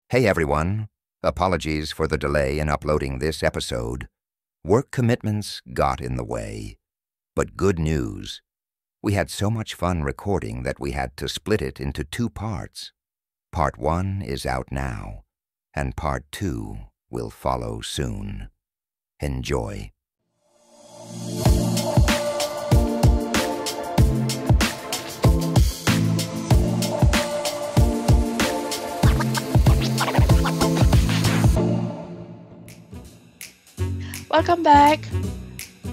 Hey everyone, apologies for the delay in uploading this episode. Work commitments got in the way. But good news, we had so much fun recording that we had to split it into 2 parts. Part 1 is out now, and Part 2 will follow soon. Enjoy. Welcome back.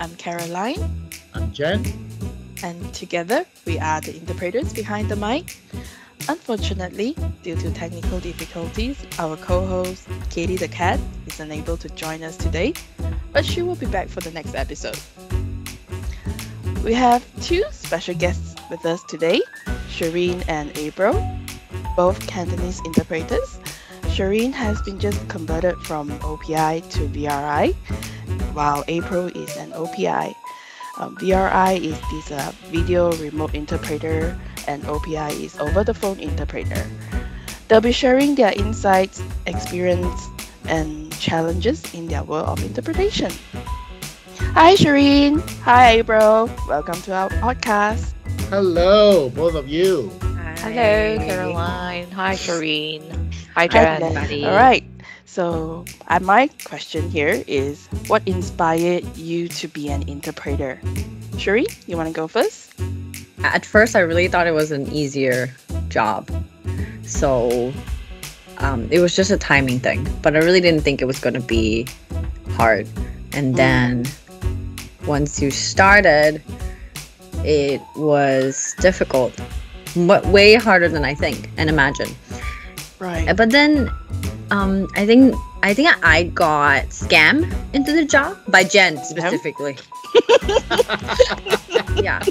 I'm Caroline, I'm Jen. and together we are the interpreters behind the mic. Unfortunately, due to technical difficulties, our co-host Katie the cat is unable to join us today, but she will be back for the next episode. We have 2 special guests with us today, Sherine and April, both Cantonese interpreters. Sherine has been just converted from OPI to VRI, while April is an OPI. VRI is this video remote interpreter, and OPI is over-the-phone interpreter. They'll be sharing their insights, experience, and challenges in their world of interpretation. Hi Sherine! Hi April! Welcome to our podcast. Hello, both of you. Hello, Caroline. Hi, Sherine. Hi, Hi Jen. there. Alright, so my question here is, what inspired you to be an interpreter? Sherine, you want to go first? At first, I really thought it was an easier job. So it was just a timing thing. But I really didn't think it was going to be hard. And then once you started, it was difficult. But way harder than I think and imagine. Right. But then I think I got scammed into the job by Jen specifically. Yeah.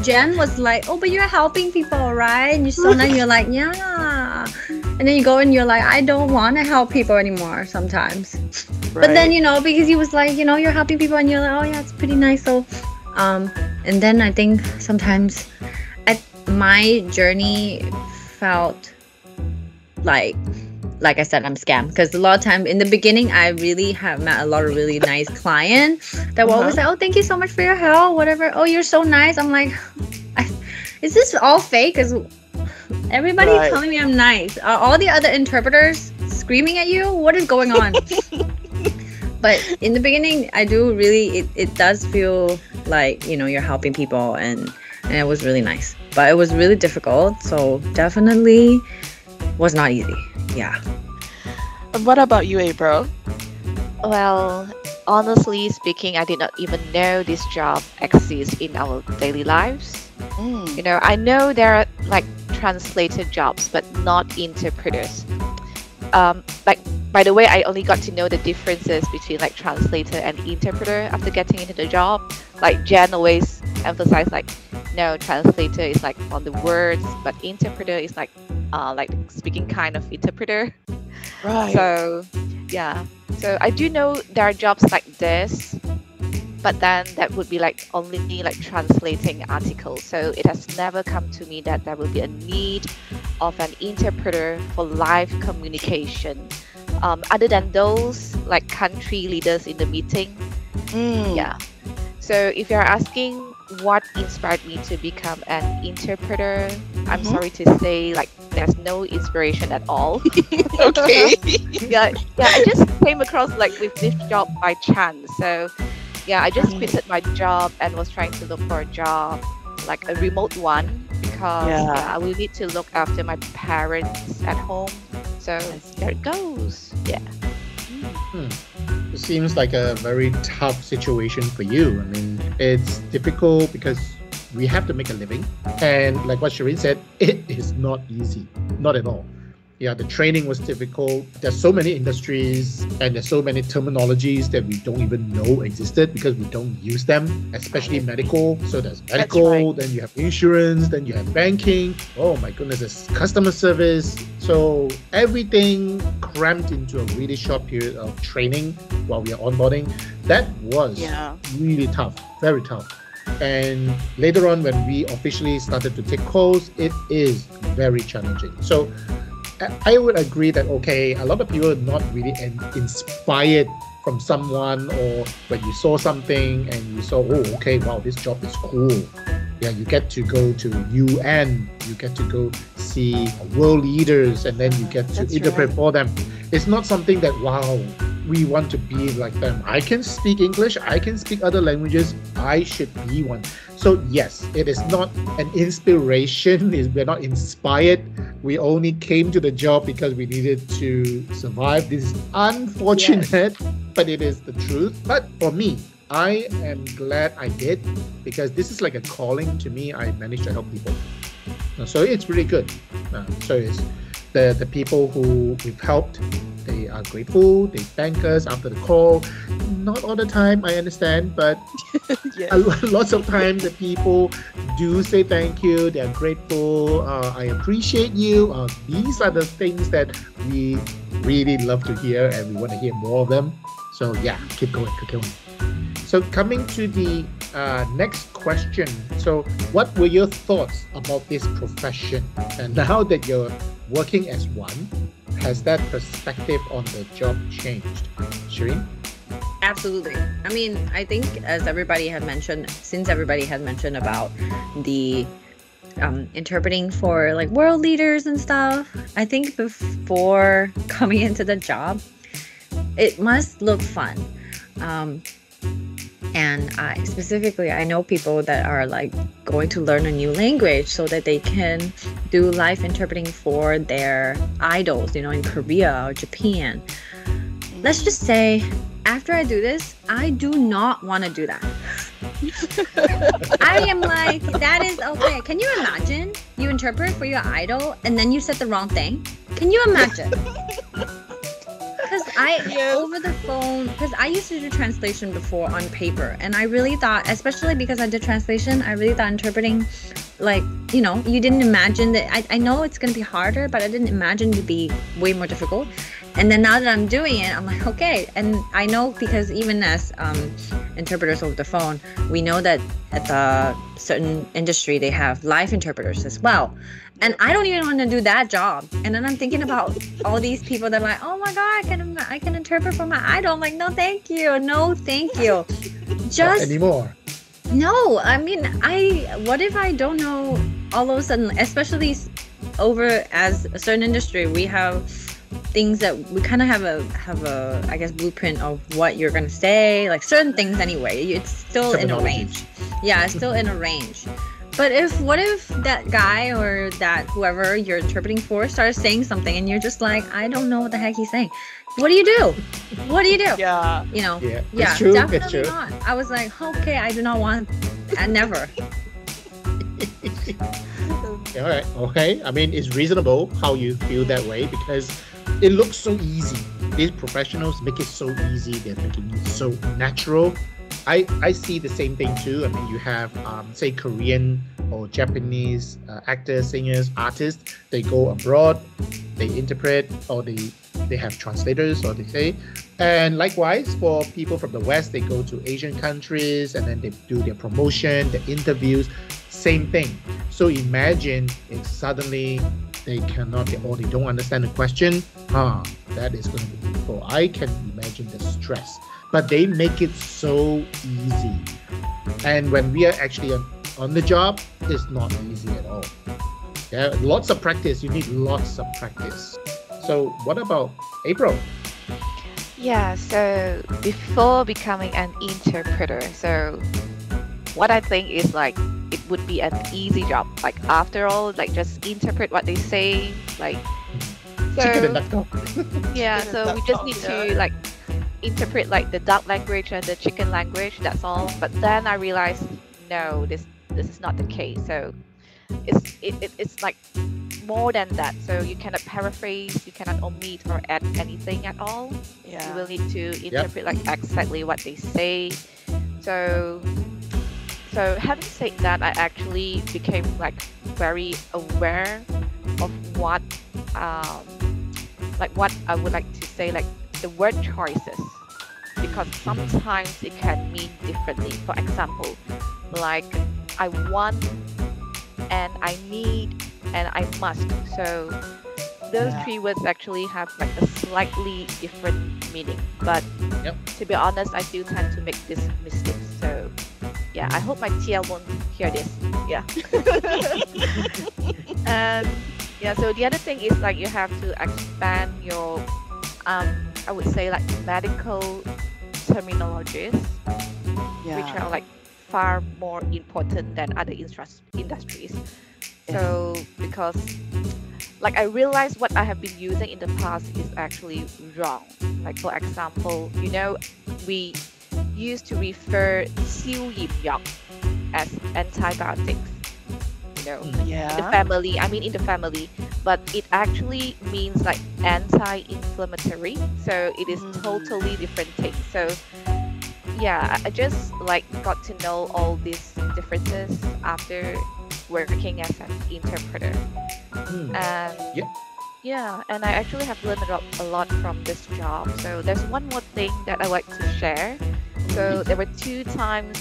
Jen was like, "Oh, but you're helping people, right?" And you're so nice. You're like, "Yeah." And then you go and you're like, "I don't want to help people anymore sometimes." But then, because he was like, you're helping people and you're like, "Oh yeah, it's pretty nice." So and then I think sometimes my journey felt like I said, I'm scammed, because a lot of time in the beginning I really have met a lot of really nice clients that were always like, "Oh, thank you so much for your help, whatever. Oh, you're so nice." I'm like, is this all fake? Because everybody's telling me I'm nice. Are all the other interpreters screaming at you? What is going on? But in the beginning, I do really, it does feel like, you're helping people, and it was really nice. But it was really difficult, so definitely was not easy. Yeah. And what about you, April? Well, honestly speaking, I did not even know this job exists in our daily lives. I know there are like translator jobs, but not interpreters. By the way, I only got to know the differences between like translator and interpreter after getting into the job. Like Jen always emphasized, like, no, translator is like on the words, but interpreter is like speaking kind of interpreter. Right. So yeah. So I do know there are jobs like this, but then that would be like only like translating articles. So it has never come to me that there will be a need of an interpreter for live communication. Other than those like country leaders in the meeting. Yeah. So if you're asking what inspired me to become an interpreter, I'm sorry to say, like, there's no inspiration at all. Okay. yeah, I just came across like with this job by chance. So yeah, I just quitted my job and was trying to look for a job, like a remote one, because I will need to look after my parents at home. So there it goes. Yeah. It seems like a very tough situation for you. I mean, it's difficult because we have to make a living. And like what Sherine said, it is not easy. Not at all. Yeah, the training was difficult. There's so many industries and there's so many terminologies that we don't even know existed because we don't use them, especially medical. So there's medical, then you have insurance, then you have banking. Oh my goodness, there's customer service. So everything crammed into a really short period of training while we are onboarding. That was really tough, very tough. And later on, when we officially started to take calls, it is very challenging. So I would agree that okay, a lot of people are not really inspired from someone, or when you saw something and you saw, oh, okay, wow, this job is cool. Yeah, you get to go to UN, you get to go see world leaders, and then you get to That's interpret right. for them. It's not something that wow, we want to be like them. I can speak English, I can speak other languages, I should be one. So yes, it is not an inspiration. We're not inspired. We only came to the job because we needed to survive. This is unfortunate, but it is the truth. But for me, I am glad I did, because this is like a calling to me. I managed to help people. So it's really good. So it's the people who we've helped, they are grateful, they thank us after the call. Not all the time, I understand, but Yes. lots of times the people do say thank you, they're grateful, I appreciate you. These are the things that we really love to hear, and we want to hear more of them. So yeah, keep going, keep going. So coming to the next question. So what were your thoughts about this profession? And now that you're working as one, has that perspective on the job changed? Sherine? Absolutely. I mean, I think as everybody had mentioned, since everybody had mentioned about the interpreting for like world leaders and stuff, I think before coming into the job, it must look fun. And I know people that are like going to learn a new language so that they can do live interpreting for their idols, in Korea or Japan. Let's just say, after I do this, I do not want to do that. I am like, that is okay. Can you imagine you interpret for your idol and then you said the wrong thing? Can you imagine? Because over the phone, because I used to do translation before on paper, and I really thought, especially because I did translation, I really thought interpreting, like, you didn't imagine that. I know it's going to be harder, but I didn't imagine it to be way more difficult. And then now that I'm doing it, I'm like, okay. And I know, because even as interpreters over the phone, we know that at the certain industry, they have live interpreters as well. And I don't even want to do that job. And then I'm thinking about all these people that are like, oh my God, I can interpret for my idol. I'm like, no, thank you. No, thank you. Not anymore. No, I mean, what if I don't know all of a sudden, especially over as a certain industry, we have things that we kind of have a I guess blueprint of what you're gonna say, like certain things anyway. It's still in a range. Yeah, it's still in a range. But what if that guy or that whoever you're interpreting for starts saying something and you're just like, I don't know what the heck he's saying. What do you do? What do you do? Yeah. Yeah, it's true, definitely it's true. not. I was like, okay, I do not want, and never. All right, okay. I mean, it's reasonable how you feel that way, because it looks so easy. These professionals make it so easy. They're making it so natural. I see the same thing too. I mean, you have, say, Korean or Japanese actors, singers, artists. They go abroad, they interpret, or they have translators, or they say. And likewise, for people from the West, they go to Asian countries and then they do their promotion, the interviews, same thing. So imagine if suddenly they cannot, or they don't understand the question, that is going to be difficult. I can imagine the stress. But they make it so easy. And when we are actually on the job, it's not easy at all. Yeah, lots of practice. You need lots of practice. So what about April? Yeah, so before becoming an interpreter, so what I think is like it would be an easy job. Like after all, like just interpret what they say. Like Chicken and so duck. yeah, Chicken so and we duck just talk, need yeah. to like interpret like the duck language and the chicken language. That's all. But then I realized no, this is not the case. So it's like more than that. So you cannot paraphrase, you cannot omit or add anything at all. You will need to interpret like exactly what they say. So having said that, I actually became like very aware of what I would like to say, like the word choices, because sometimes it can mean differently. For example, like I want and I need and I must. So those Yeah. three words actually have like a slightly different meaning. But Yep. to be honest, I still tend to make this mistake. So yeah, I hope my TL won't hear this. Yeah. And yeah, so the other thing is like you have to expand your I would say like medical terminologies, which Yeah. are like far more important than other industries. So because like I realized what I have been using in the past is actually wrong. Like for example, we used to refer siêu yin yang as antibiotics. In the Yeah. family, I mean in the family, but it actually means like anti-inflammatory. So it is totally different thing. So yeah, I just like got to know all these differences after working as an interpreter. Mm. And Yeah. yeah, and I actually have learned a lot from this job. So there's one more thing that I like to share. So there were 2 times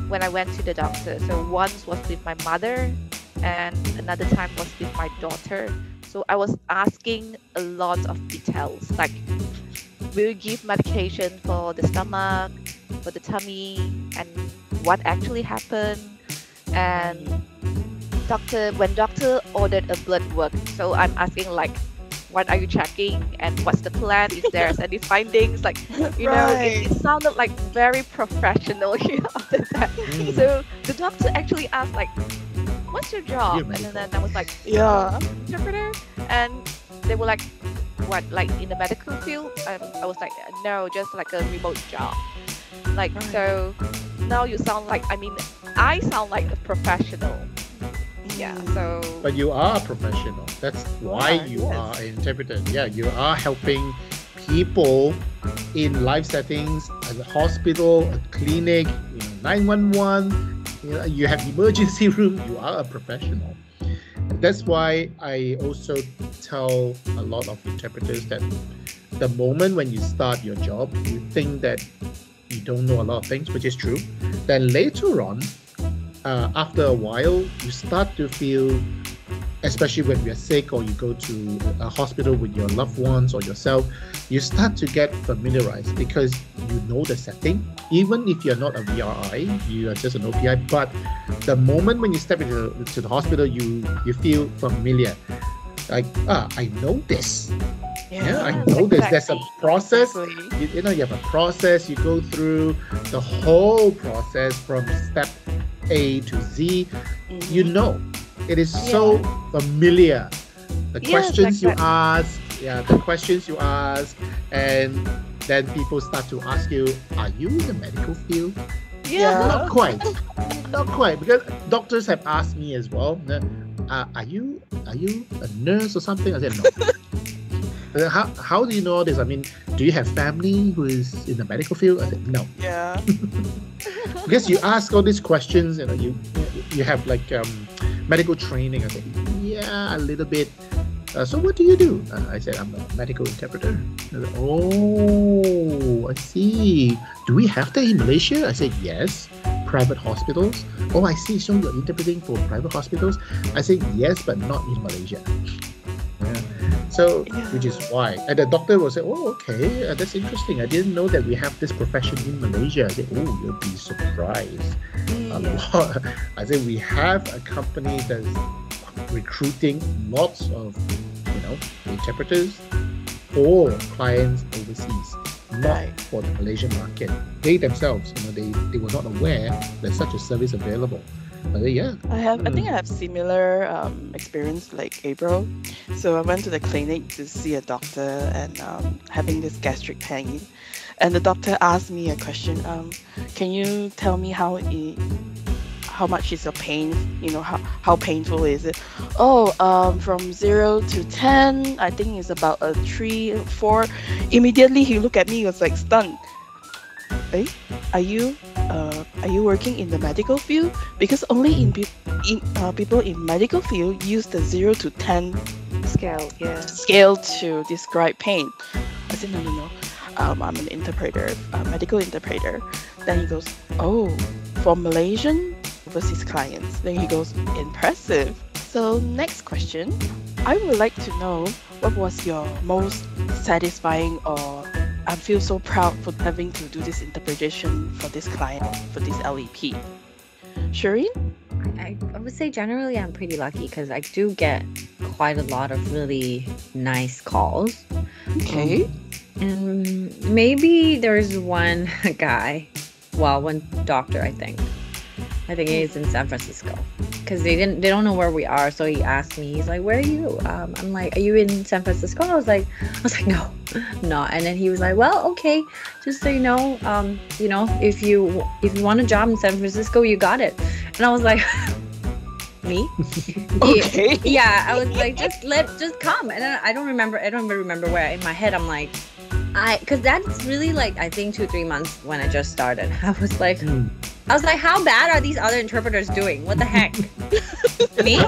when I went to the doctor. So once was with my mother and another time was with my daughter. So I was asking a lot of details like will you give medication for the stomach, for the tummy, and what actually happened. And when doctor ordered a blood work, so I'm asking like what are you checking and what's the plan, if there's any findings, like Right. it sounded like very professional after that. Mm. So the doctor actually asked like what's your job, You're and then medical. I was like Yeah. interpreter, and they were like what, like in the medical field? I was like no, just like a remote job. Like Right. so now you sound like, I mean I sound like a professional. Yeah, so But you are a professional. That's why are, you yes. are an interpreter. Yeah, you are helping people in life settings, at a hospital, a clinic, 911. You have emergency room. You are a professional. That's why I also tell a lot of interpreters that the moment when you start your job, you think that you don't know a lot of things, which is true. Then later on, after a while, you start to feel, especially when you're sick or you go to a hospital with your loved ones or yourself, you start to get familiarized because you know the setting. Even if you're not a VRI, you are just an OPI. But the moment when you step into the hospital, you feel familiar. Like, I know this. Yeah, I know this. There's a process. Exactly. You have a process. You go through the whole process from step A to Z. You know, it is so familiar. The Yes, questions exactly. the questions you ask, and then people start to ask you, "Are you in the medical field?" Yeah. Not quite, not quite, because doctors have asked me as well. Are you a nurse or something? I said no. How do you know this? I mean, do you have family who is in the medical field? I said no. Yeah. Because you ask all these questions, you have like medical training. I said, yeah, a little bit. So what do you do? I said, I'm a medical interpreter. I said, oh, I see. Do we have that in Malaysia? I said, yes. Private hospitals. Oh, I see. So you're interpreting for private hospitals? I said, yes, but not in Malaysia. Yeah. So, which is why. And the doctor will say, oh, okay, that's interesting. I didn't know that we have this profession in Malaysia. I said, oh, you'll be surprised. A lot. I said, we have a company that's recruiting lots of, interpreters for clients overseas, not for the Malaysian market. They themselves, they were not aware there's such a service available. But yeah. I think I have similar experience like April. So I went to the clinic to see a doctor and having this gastric pain. And the doctor asked me a question, can you tell me how much is your pain? How painful is it? Oh, from 0 to 10, I think it's about a 3 or 4. Immediately he looked at me, he was like stunned. Hey, are you working in the medical field? Because only people in medical field use the 0 to 10 scale to describe pain. I said no. I'm an interpreter, a medical interpreter. Then he goes, oh, for Malaysian overseas clients. Then he goes, impressive. So next question, I would like to know what was your most satisfying or I feel so proud for having to do this interpretation for this client, for this LEP. Sherine? I would say generally I'm pretty lucky because I do get quite a lot of really nice calls. Okay. And maybe there's one guy, one doctor, I think he's in San Francisco, because they don't know where we are. So he asked me, he's like, "Where are you?" I'm like, "Are you in San Francisco?" I was like, "No, no." And then he was like, "Well, okay, just so you know, if you want a job in San Francisco, you got it." And I was like, "Me?" Okay. Yeah, I was like, just come. And then I don't even remember where. In my head, I'm like, because that's really like, I think 2-3 months when I just started. I was like, how bad are these other interpreters doing? What the heck? Me?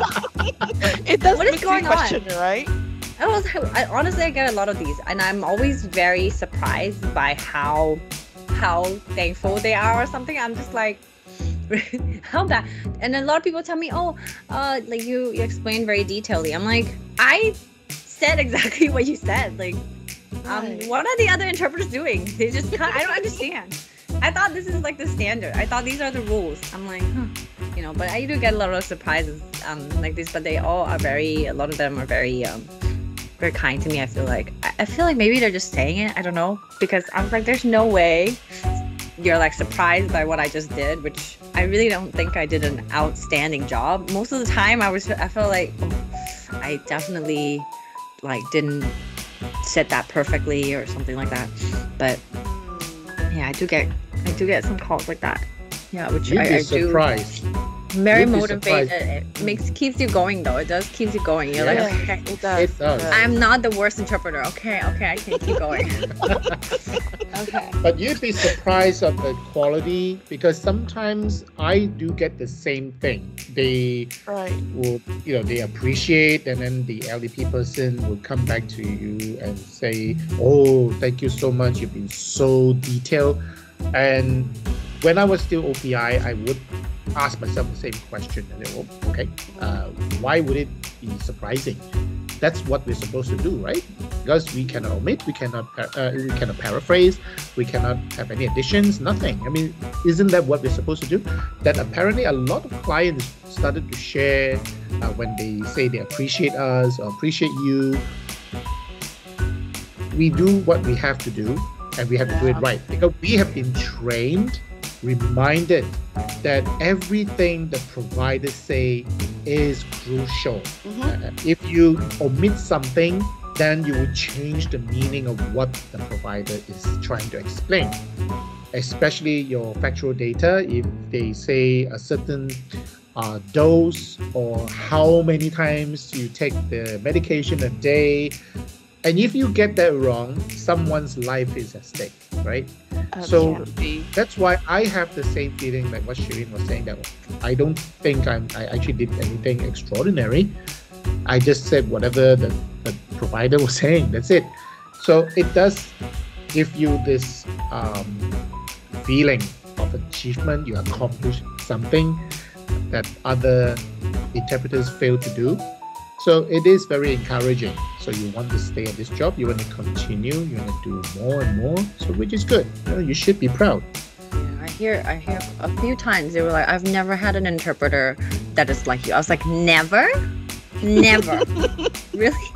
It does What is make you going on? question, right? Honestly, I get a lot of these, and I'm always very surprised by how thankful they are or something. I'm just like, how bad? And a lot of people tell me, like you explained very detailedly. I'm like, I said exactly what you said. Like, Right. what are the other interpreters doing? They just can't. I don't understand. I thought this is like the standard. I thought these are the rules. I'm like, but I do get a lot of surprises like this, but they all are a lot of them are very very kind to me. I feel like maybe they're just saying it. I don't know, because I was like, there's no way you're like surprised by what I just did, which I really don't think I did an outstanding job. Most of the time I felt like I definitely like didn't set that perfectly or something like that. But yeah, I do get some calls like that. Yeah, which You'd be I surprised. do. Very You'd be motivated. surprised. It keeps you going though. It does keep you going. You're Yeah, like, okay, it does. It does. I'm not the worst interpreter. Okay, I can keep going. Okay. But you'd be surprised of the quality, because sometimes I do get the same thing. They Right. will, they appreciate, and then the LDP person will come back to you and say, "Oh, thank you so much. You've been so detailed." And when I was still OPI, I would ask myself the same question. And then, okay, why would it be surprising? That's what we're supposed to do, right? Because we cannot omit, we cannot paraphrase, we cannot have any additions, nothing. I mean, isn't that what we're supposed to do? That apparently a lot of clients started to share when they say they appreciate us or appreciate you. We do what we have to do, and we have to do it right, because we have been trained, reminded that everything the providers say is crucial. If you omit something, then you will change the meaning of what the provider is trying to explain. Especially your factual data, if they say a certain dose or how many times you take the medication a day, and if you get that wrong, someone's life is at stake, right? So that's why I have the same feeling like what Sherine was saying, that I don't think I actually did anything extraordinary. I just said whatever the provider was saying. That's it. So it does give you this feeling of achievement. You accomplished something that other interpreters fail to do. So it is very encouraging. So you want to stay at this job, you want to continue, you want to do more and more, so which is good. You should be proud. Yeah, I hear a few times they were like, I've never had an interpreter that is like you. I was like, never? Really?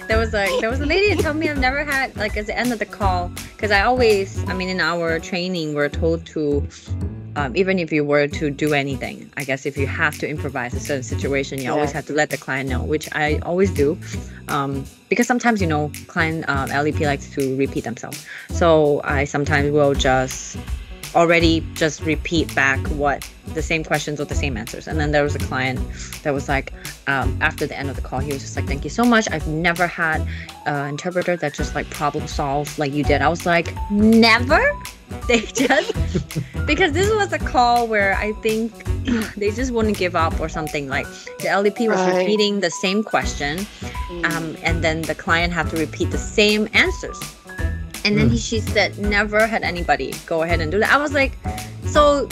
There was a lady that told me I've never had, like, at the end of the call, because in our training, we're told to, even if you were to do anything, I guess if you have to improvise a certain situation, you always have to let the client know, which I always do, because sometimes, client LEP likes to repeat themselves. So I sometimes will just repeat back what the same questions with the same answers. And then there was a client that was like, after the end of the call, he was just like, "Thank you so much. I've never had an interpreter that just like problem solves like you did." I was like, never? They just, because this was a call where I think they just wouldn't give up or something. Like the LDP was repeating the same question, and then the client had to repeat the same answers. And then she said, never had anybody go ahead and do that. I was like, so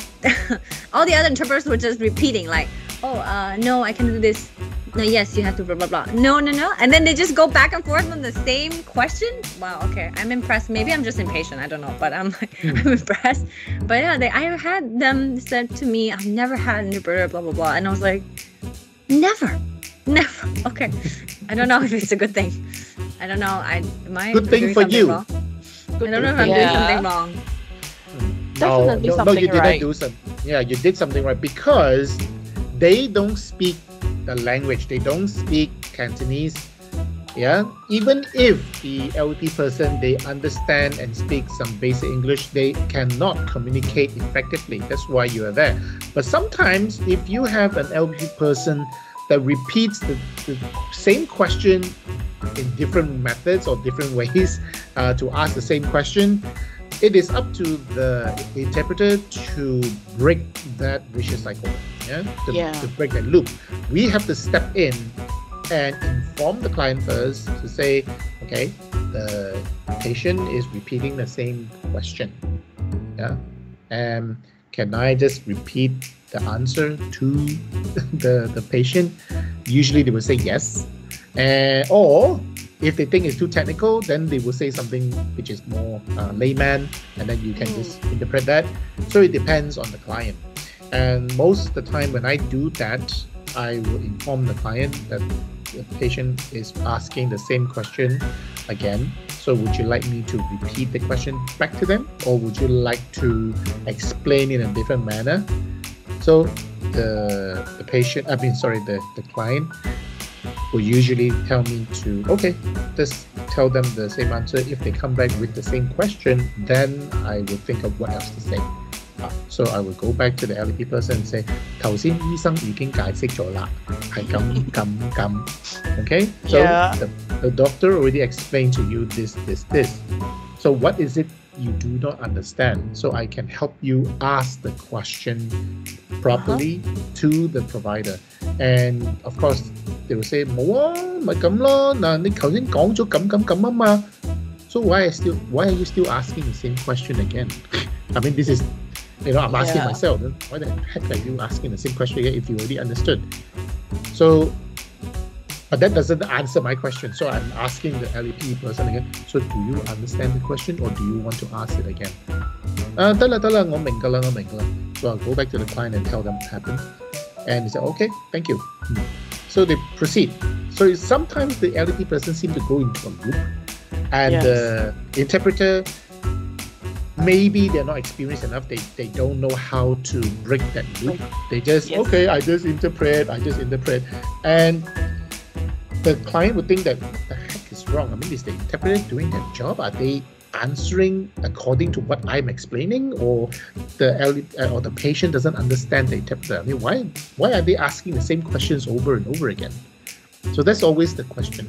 all the other interpreters were just repeating like, "Oh, no, I can do this No, yes, you have to blah blah blah. No, no, no. And then they just go back and forth on the same question. Wow, okay. I'm impressed. Maybe I'm just impatient. I don't know. But I'm like, I'm impressed. But yeah, I had them said to me, I've never had an interpreter, blah blah blah. And I was like, never. Never. Okay. I don't know if it's a good thing. I don't know. Am I Good thing doing for something you. wrong? I don't know if I'm doing Yeah. something wrong. Definitely no, something you didn't right. do something. Yeah, you did something right because they don't speak the language. They don't speak Cantonese. Yeah, even if the LP person they understand and speak some basic English, they cannot communicate effectively. That's why you are there. But sometimes, if you have an LP person that repeats the same question in different methods or different ways to ask the same question, it is up to the interpreter to break that vicious cycle, to break that loop. We have to step in and inform the client first to say, okay, the patient is repeating the same question. Yeah, and can I just repeat the answer to the patient? Usually they will say yes, or if they think it's too technical, then they will say something which is more layman, and then you can just interpret that. So it depends on the client. And most of the time when I do that, I will inform the client that the patient is asking the same question again. So would you like me to repeat the question back to them, or would you like to explain in a different manner? So the client will usually tell me to, okay, just tell them the same answer. If they come back with the same question, then I will think of what else to say. So I will go back to the LP person and say, 頭先醫生已經解釋咗啦，係咁。Okay? So the doctor already explained to you this. So what is it you do not understand? So I can help you ask the question properly to the provider. And of course, they will say,冇啊，咪咁咯。嗱，你頭先講咗咁啊嘛。So why are you still asking the same question again? I mean, this is, I'm asking myself, why the heck are you asking the same question again if you already understood? So, but that doesn't answer my question. So I'm asking the LEP person again, so do you understand the question, or do you want to ask it again? 得啦，我明㗎啦。So I'll go back to the client and tell them what happened. And they say, okay, thank you. So they proceed. So sometimes the LEP person seems to go into a loop, and the interpreter, maybe they're not experienced enough. They don't know how to break that loop. They just, okay, I just interpret. And the client would think that, what the heck is wrong? I mean, is the interpreter doing their job? Are they answering according to what I'm explaining, or the patient doesn't understand the interpreter? I mean, why are they asking the same questions over and over again? So that's always the question.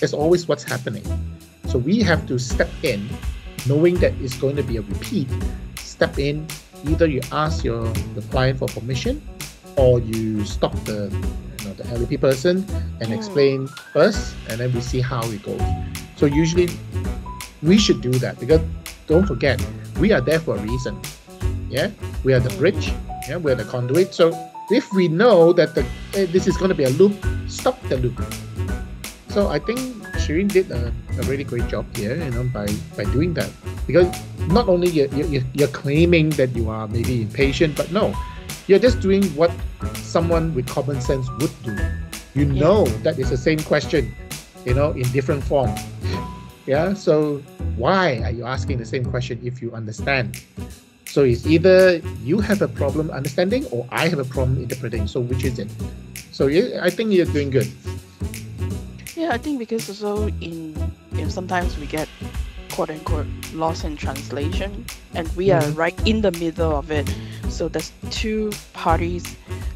That's always what's happening. So we have to step in, knowing that it's going to be a repeat. Step in. Either you ask the client for permission, or you stop the LEP person and explain first, and then we see how it goes. So usually we should do that, because don't forget, we are there for a reason. Yeah, we are the bridge. Yeah, we are the conduit. So if we know that this is going to be a loop, stop the loop. So I think Sherine did a really great job here, by doing that, because not only you're claiming that you are maybe impatient, but no, you're just doing what someone with common sense would do. You know that it's the same question, in different form. Yeah, so why are you asking the same question if you understand? So it's either you have a problem understanding, or I have a problem interpreting. So which is it? So I think you're doing good. Yeah, I think because also sometimes we get quote unquote lost in translation, and we are right in the middle of it. So there's two parties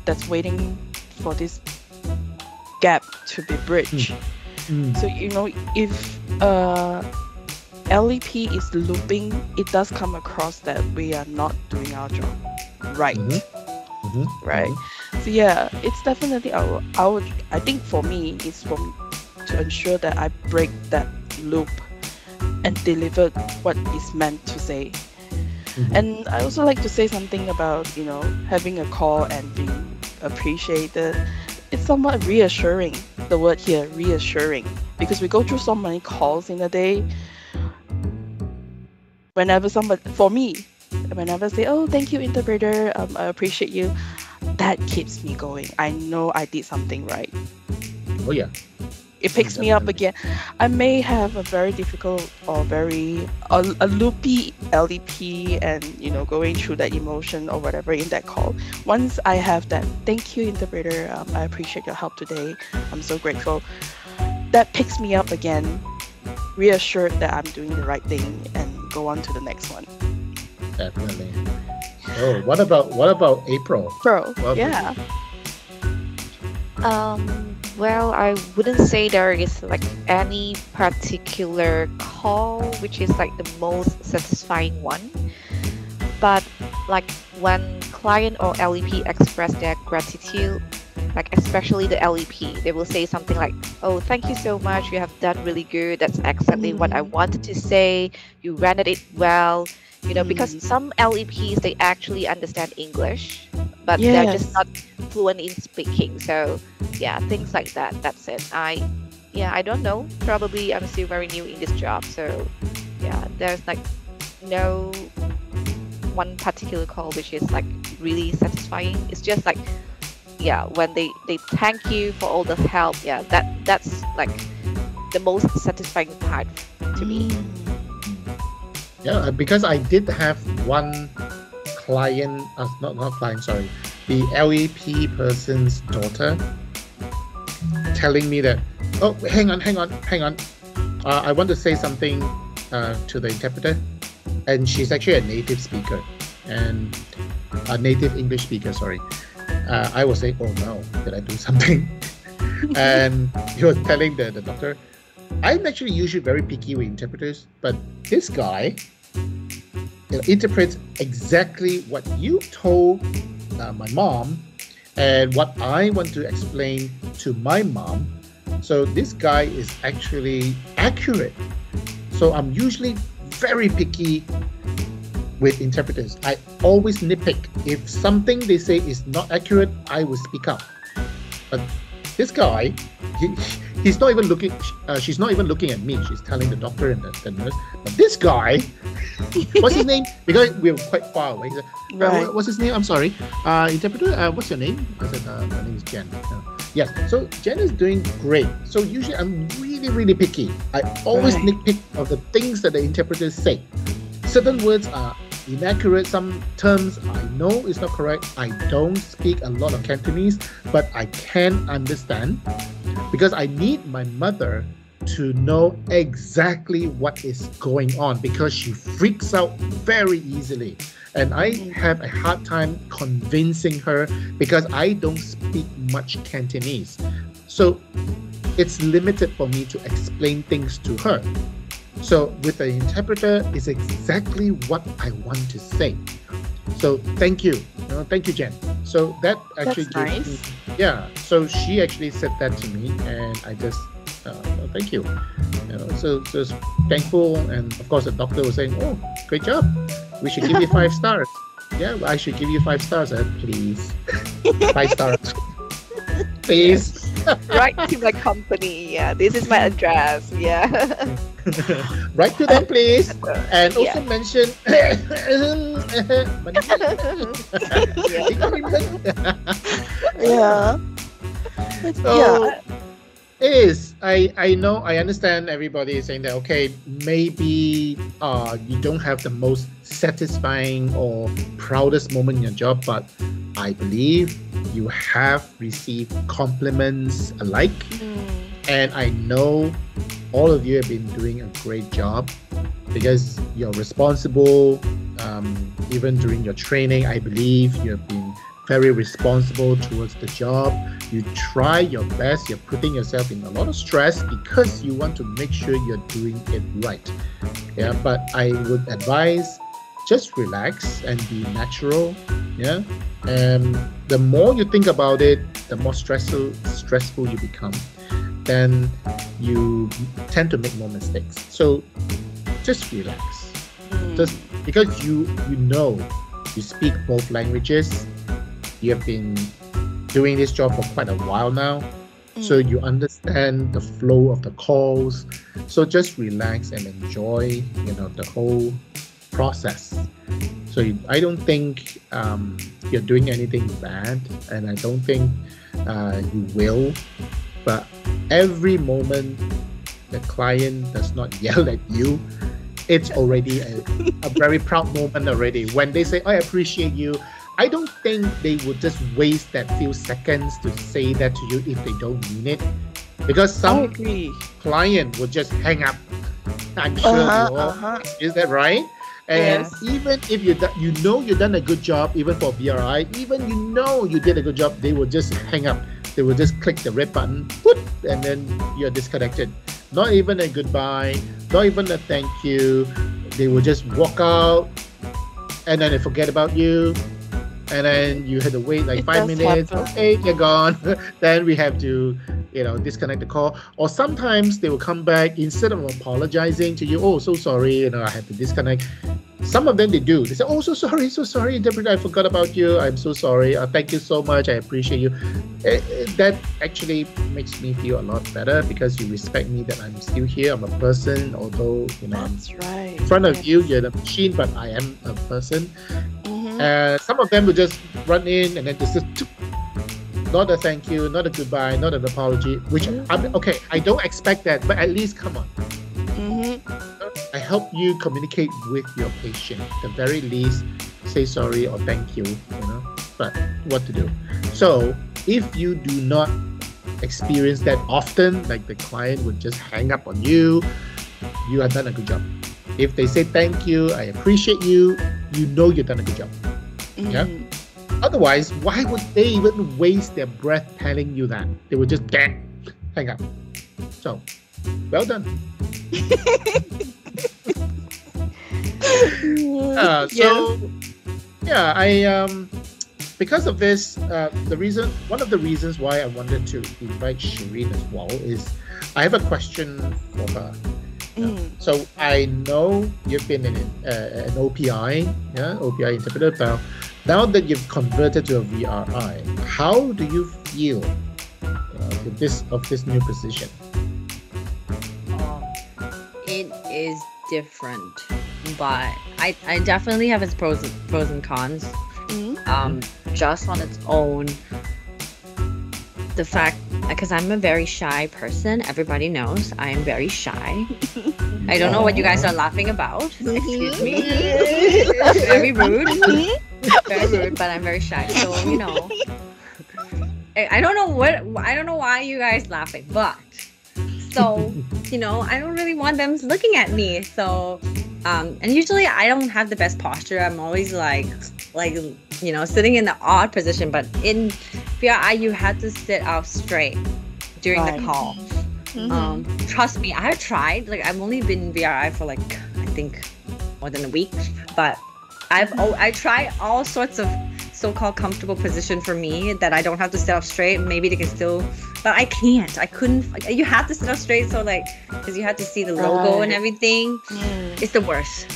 that's waiting for this gap to be bridged. So if LEP is looping, it does come across that we are not doing our job right. Right. So yeah, it's definitely I think for me, it's to ensure that I break that loop and deliver what is meant to say. And I also like to say something about having a call and being appreciated. it's somewhat reassuring. The word here, reassuring, because we go through so many calls in a day. Whenever somebody, for me, whenever I say, "Oh, thank you, interpreter, I appreciate you," that keeps me going. I know I did something right. Oh yeah. It picks me up Definitely. again. I may have a very difficult or very a loopy LDP, and going through that emotion or whatever in that call. Once I have that, thank you, interpreter. I appreciate your help today. I'm so grateful. That picks me up again, reassured that I'm doing the right thing, and go on to the next one. Definitely. Oh, what about April? Bro, What about yeah. Well, I wouldn't say there is like any particular call which is like the most satisfying one. But like when client or LEP express their gratitude, like especially the LEP, they will say something like, "Oh, thank you so much. You have done really good. That's exactly what I Mm, wanted to say. You rendered it well." Because mm. some LEPs they actually understand English, but they're just Yes. not fluent in speaking. So yeah, things like that. That's it. I don't know. Probably I'm still very new in this job, so yeah, there's like no one particular call which is like really satisfying. It's just like yeah, when they thank you for all the help. Yeah, that's like the most satisfying part to me. Mm. Yeah, because I did have one client, not client, sorry, the LEP person's daughter telling me that, "Oh, hang on. I want to say something to the interpreter," and she's actually a native speaker and a native English speaker. Sorry, I was saying, "Oh no, did I do something?" And he was telling the doctor, "I'm actually usually very picky with interpreters, but this guy interprets exactly what you told my mom and what I want to explain to my mom. So this guy is actually accurate." So I'm usually very picky with interpreters. I always nitpick. If something they say is not accurate, I will speak up. But this guy, he, he's not even looking. She's not even looking at me. She's telling the doctor and the nurse. But this guy, what's his name? Because we're quite far away. He said, Right. what's his name? I'm sorry. Interpreter, what's your name? I said, my name is Jen. Yes. So Jen is doing great. So usually I'm really, really picky. I always Right. nitpick of the things that the interpreters say. Certain words are inaccurate. Some terms I know is not correct. I don't speak a lot of Cantonese, but I can understand because I need my mother to know exactly what is going on because she freaks out very easily. And I have a hard time convincing her because I don't speak much Cantonese. So it's limited for me to explain things to her. So with the interpreter, it's exactly what I want to say. So thank you. Thank you, Jen. So that actually That's gave me, nice. yeah. So she actually said that to me, and I just thank you. So just thankful, and of course the doctor was saying, "Oh, great job. We should give you 5 stars." Yeah, I should give you 5 stars. Please, 5 stars, please. Write to my company. Yeah, this is my address. Yeah. Write to them, please, and Yeah. also mention. Yeah. So Yeah. it is. I know. I understand. Everybody is saying that. Okay, maybe you don't have the most satisfying or proudest moment in your job, but I believe you have received compliments alike, and I know all of you have been doing a great job because you're responsible. Even during your training, I believe you have been very responsible towards the job. You try your best. You're putting yourself in a lot of stress because you want to make sure you're doing it right. Yeah, but I would advise just relax and be natural. Yeah, and the more you think about it, the more stressful you become. Then you tend to make more mistakes. So just relax. Just because you speak both languages, you have been doing this job for quite a while now. So you understand the flow of the calls. So just relax and enjoy, the whole process. So I don't think you're doing anything bad, and I don't think you will. But every moment the client does not yell at you, it's already a very proud moment already. When they say, I appreciate you, I don't think they would just waste that few seconds to say that to you if they don't mean it. Because some client would just hang up. I'm sure is that right? And even if you've done a good job, even for VRI, even you did a good job, they will just hang up. They will just click the red button, and then you're disconnected. Not even a goodbye, not even a thank you. They will just walk out, and then they forget about you. And then you had to wait like 5 minutes. Happen. Okay, you're gone. Then we have to, disconnect the call. Or sometimes they will come back instead of apologizing to you. Oh, so sorry. I had to disconnect. Some of them they do. They say, oh, so sorry, Deborah, I forgot about you. I'm so sorry. Thank you so much. I appreciate you. That actually makes me feel a lot better because you respect me that I'm still here. I'm a person, although That's right. in front of you, you're the machine, but I am a person. Some of them will just run in and then just not a thank you, not a goodbye, not an apology. Which okay, I don't expect that, but at least come on. I help you communicate with your patient. At the very least, say sorry or thank you. But what to do? So if you do not experience that often, like the client would just hang up on you, you have done a good job. If they say thank you, I appreciate you, you've done a good job. Yeah. Otherwise, why would they even waste their breath telling you that? They would just hang up. So, well done. Because of this, one of the reasons why I wanted to invite Sherine as well is I have a question for her. So I know you've been in an OPI, OPI interpreter. Now that you've converted to a VRI, how do you feel with this new position? It is different, but I definitely have its pros and cons. Just on its own, the fact, because I'm a very shy person, everybody knows I am very shy. I don't know what you guys are laughing about. Excuse me. Very rude. Very rude, but I'm very shy. So, I don't know why you guys laughing, but so, I don't really want them looking at me. So, and usually I don't have the best posture. I'm always like sitting in the odd position, but in VRI, you had to sit up straight during the call. Trust me, I've tried. I've only been in VRI for I think more than a week, but I tried all sorts of so-called comfortable position for me that I don't have to sit up straight. Maybe they can still, but I can't. I couldn't. You have to sit up straight, so because you have to see the logo and everything. It's the worst.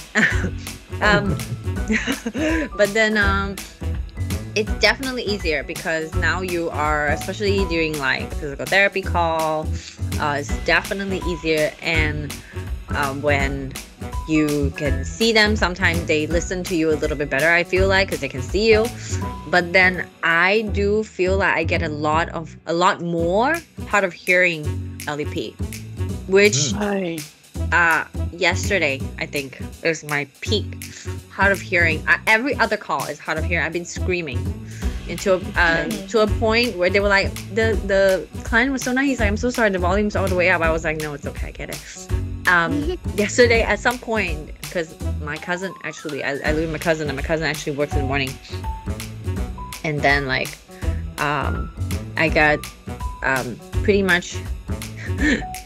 But then it's definitely easier because now you are, especially during physical therapy call, it's definitely easier. And when you can see them, sometimes they listen to you a little bit better, I feel because they can see you. But then I do feel I get a lot more hard of hearing LEP, which yesterday I think is my peak hard of hearing. Every other call is hard of hearing. I've been screaming to a point where they were like, the client was so nice. He's like, I'm so sorry, the volume's all the way up. I was like, no, it's okay, I get it. Yesterday at some point, because my cousin actually, I live with my cousin, and my cousin actually works in the morning, and then I got pretty much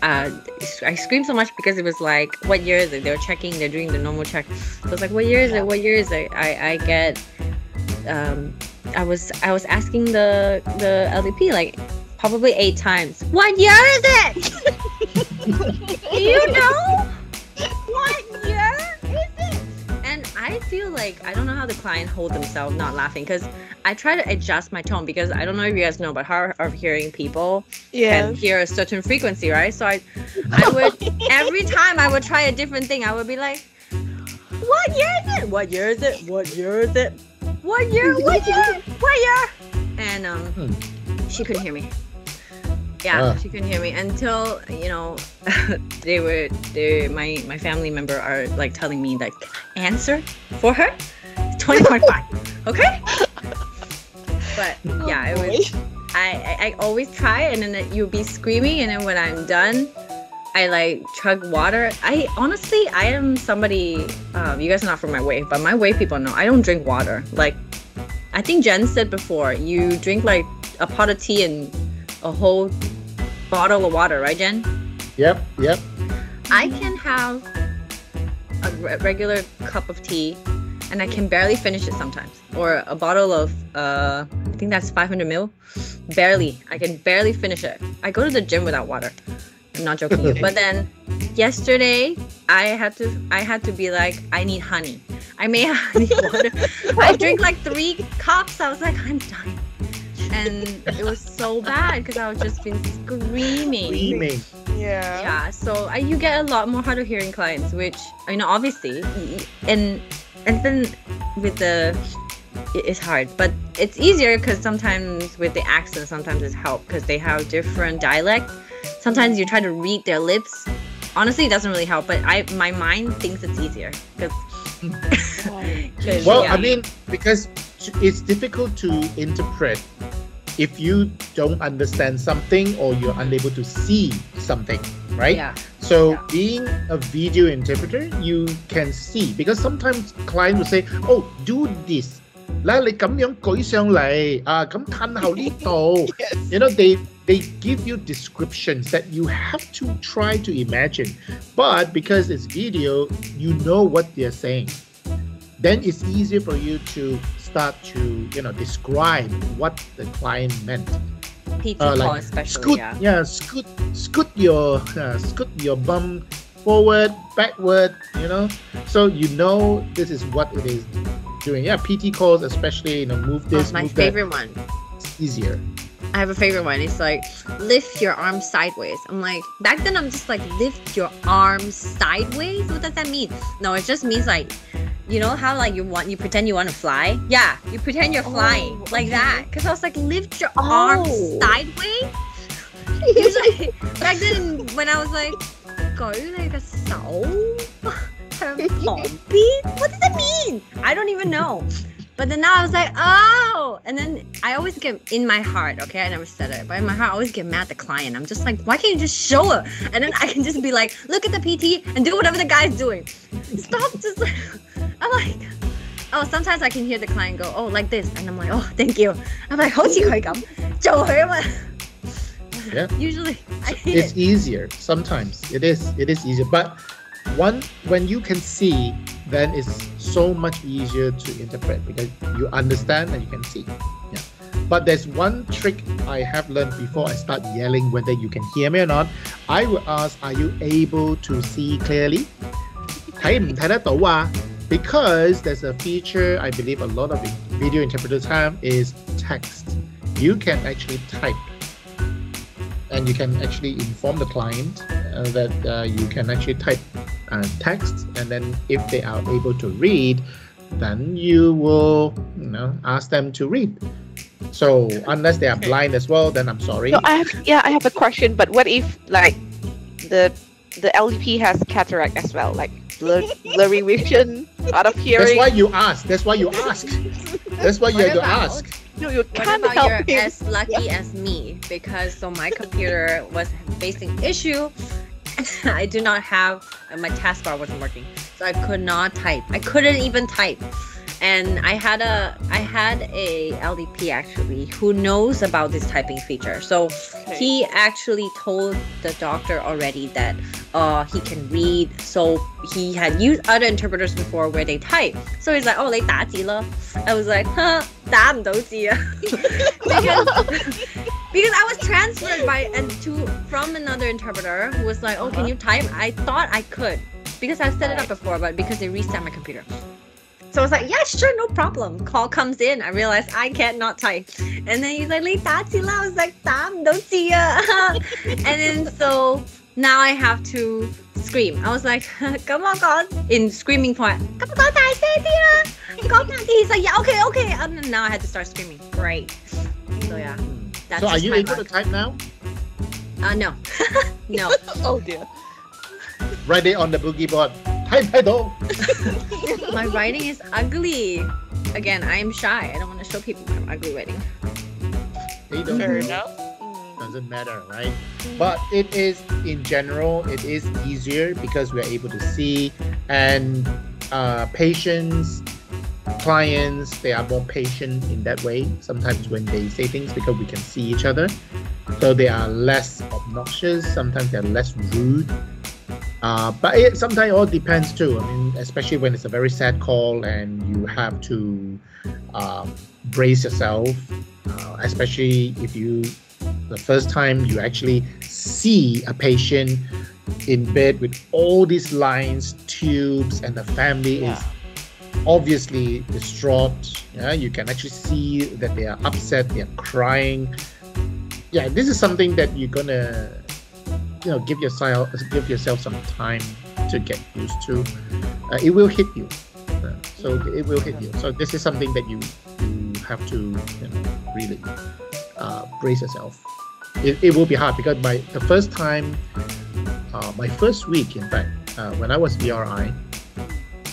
I screamed so much because it was like, what year is it? They were checking, they're doing the normal check. So I was like, what year is it? What year is it? I was asking the LDP probably 8 times. What year is it? Do you know? What year is it? And I feel like I don't know how the client hold themselves not laughing because I try to adjust my tone because I don't know if you guys know, but hard of hearing people can hear a certain frequency, right? So I would every time I would try a different thing. I would be like, "What year is it? What year is it? What year is it? What year? What year? What year?" And she couldn't hear me. Yeah, she couldn't hear me until my family member are like telling me like answer for her 20.5. Okay. But yeah, it was. I always try, and then you'll be screaming, and then when I'm done, I like chug water. I am somebody. You guys are not from my wave, but my wave people know I don't drink water. Like, I think Jen said before, you drink like a pot of tea and a whole bottle of water, right, Jen? Yep. I can have a regular cup of tea and I can barely finish it sometimes. Or a bottle of, I think that's 500 ml. Barely. I can barely finish it. I go to the gym without water. I'm not joking you. But then yesterday, I had to be like, I need honey. I made honey water. I drank like 3 cups. I was like, I'm dying. And it was so bad because I was just been screaming. Yeah. So you get a lot more hard of hearing clients, which obviously, and then with it's hard, but it's easier because sometimes with the accent, sometimes it's help because they have different dialect. Sometimes you try to read their lips. Honestly, it doesn't really help, but my mind thinks it's easier because. Well, I mean, because it's difficult to interpret if you don't understand something or you're unable to see something, right? Yeah. So being a video interpreter, you can see, because sometimes clients will say, "Oh, do this." 嚟你咁樣舉上嚟啊，咁褪後呢度。They give you descriptions that you have to try to imagine, but because it's video, you know what they're saying. Then it's easier for you to start to describe what the client meant. PT call especially. Scoot your bum forward, backward. So this is what it is doing. Yeah, PT calls especially. Move this. My move favorite that. one. It's easier. I have a favorite one. It's like lift your arms sideways. I'm like, back then I'm just like, lift your arms sideways. What does that mean? No, it just means like, how like you pretend you want to fly? Yeah, you pretend you're flying like that. Because I was like, lift your arms sideways. Usually back then when I was like, 舉你嘅手向旁邊. What does that mean? I don't even know. But then now I was like, oh! And then I always get in my heart, okay? I never said it, but in my heart I always get mad at the client. I'm just like, why can't you just show it? And then I can just be like, look at the PT and do whatever the guy's doing. Stop just like, I'm like, oh, sometimes I can hear the client go, oh, like this. And I'm like, oh, thank you. I'm like, 好似佢咁做佢啊嘛. Yeah. Usually, I hate it's it. easier. Sometimes it is easier. But when you can see, then it's so much easier to interpret because you understand and you can see. Yeah. But there's one trick I have learned before I start yelling whether you can hear me or not. I will ask, are you able to see clearly? 睇唔睇得到啊? Because there's a feature I believe a lot of video interpreters have is text. You can actually type. And you can actually inform the client that you can actually type text, and then if they are able to read, then you will ask them to read. So unless they are blind as well, then I'm sorry. So I have a question. But what if like the LDP has cataract as well, like blurry vision, out of hearing? That's why you ask. That's why you ask. That's why you have to ask. No, you What can't about help you're him. as lucky as me? Because so my computer was facing issue. I do not have my taskbar wasn't working, so I could not type. I couldn't even type. And I had a LDP actually who knows about this typing feature. So he actually told the doctor already that he can read. So he had used other interpreters before where they type. So he's like, oh, 你打字啦. I was like, huh, 打唔到字啊. Because I was transferred from another interpreter who was like, oh, can you type? I thought I could because I set it up before, but because they reset my computer. So I was like, yeah, sure, no problem. Call comes in. I realized I can't not type. And then he's like, Lee, tá chị la. I was like, tám, don't see ya. And then so now I have to scream. I was like, come on, God. In screaming point. Come on, I said here. He's like, yeah, okay. And then now I had to start screaming. Great. So yeah. That's So are just you my able to luck. type now? No. No. Oh dear. Write it on the boogie board. Type dong. My writing is ugly. Again, I am shy. I don't want to show people my ugly writing. Hey, don't Fair worry. enough. Doesn't matter, right? But it is, in general, it is easier because we are able to see, and patients, clients, they are more patient in that way sometimes when they say things because we can see each other, so they are less obnoxious, sometimes they're less rude, but it sometimes all depends too. I mean, especially when it's a very sad call and you have to brace yourself, especially if the first time you actually see a patient in bed with all these lines, tubes, and the family is obviously distraught. Yeah, you can actually see that they are upset, they are crying. Yeah, this is something that you're gonna, give yourself some time to get used to. It will hit you. So it will hit you. So this is something that you have to really brace yourself. It will be hard because the first time, my first week, in fact, when I was VRI,